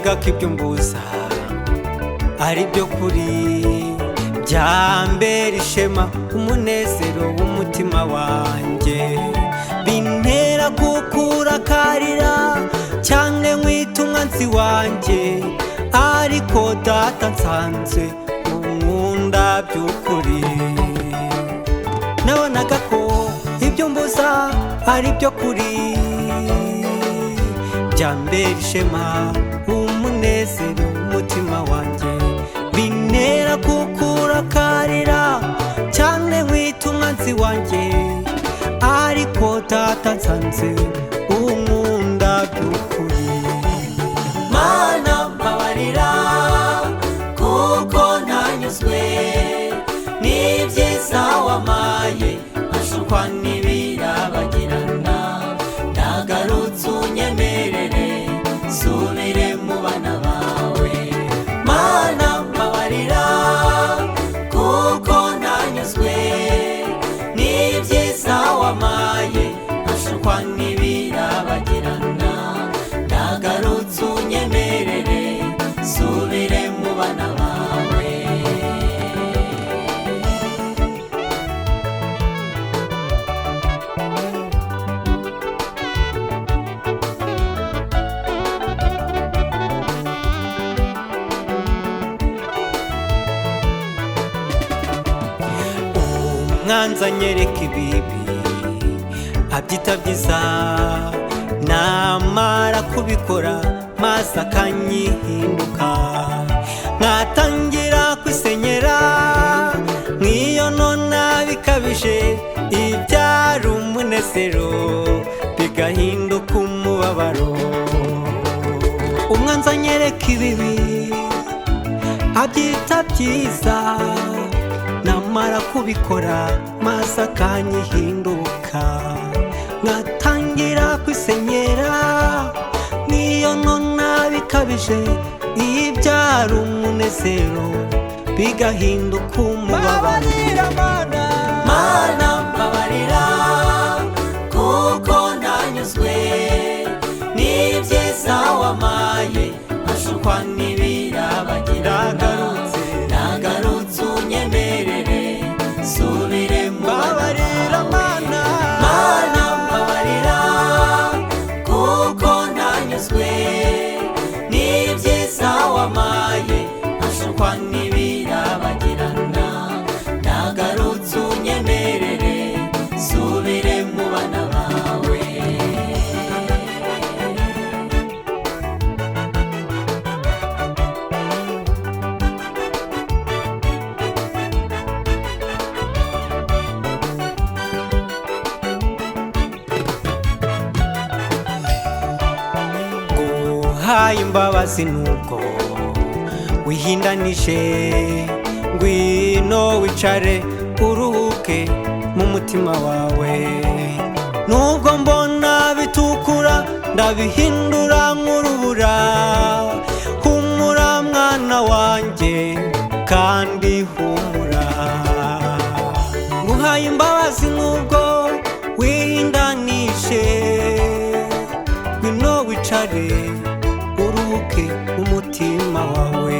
nabonaga ko ibyo mbuza ari byo kuri byambera ishema umunezero w'umutima wanjye bintera kukurakarira cyane nkwita umwanzi wanjye ariko data nsanze unkunda by'ukuri nabonaga ko ibyo mbuza ari byo kuri byambera ishema umunezero w'umutima wanjye bintera kukurakarira cyane nkwita umwanzi wanjye ariko data nsanze unkunda by'ukuri Mana mbabarira kuko ntanyuzwe n'ibyiza wamaye ashukwa n'ibirabagirana ndagarutse unyemerere subire mu bana bawe Mana mbabarira kuko ntanyuzwe n'ibyiza wamaye ashukwa n'ibirabagirana ndagarutse unyemerere subire mu bana bawe umwanzi anyereka ibibi abyita byiza namara kubikora maze akanyihinduka nkatangira kwisenyera nkiyonona bikabije ibyari umunezero bigahinduka umubabaro umwanzi anyereka ibibi abyita byiza namara kubikora maze akanyihinduka nkatangira kwisenyera nkiyonona bikabije ibyari umunezero bigahinduka umubabaro Mana mbabarira kuko ntanyuzwe n'ibyiza wamaye ashukwa n'ibirabagirana ndagarutse unyemerere subire mu bana bawe Mana mbabarira kuko ntanyuzwe n'ibyiza wamaye ashukwa n'ibirabagirana ndagarutse unyemerere subire mu bana bawe nguhaye imbabazi nubwo wihindanije ngwino wicare uruhuke mu mutima wawe nubwo mbona bitukura ndabihindura nk'urubura humura mwana wanjye kandi humura nguhaye imbabazi nubwo wihindanije ngwino wicare uruhuke umutima wawe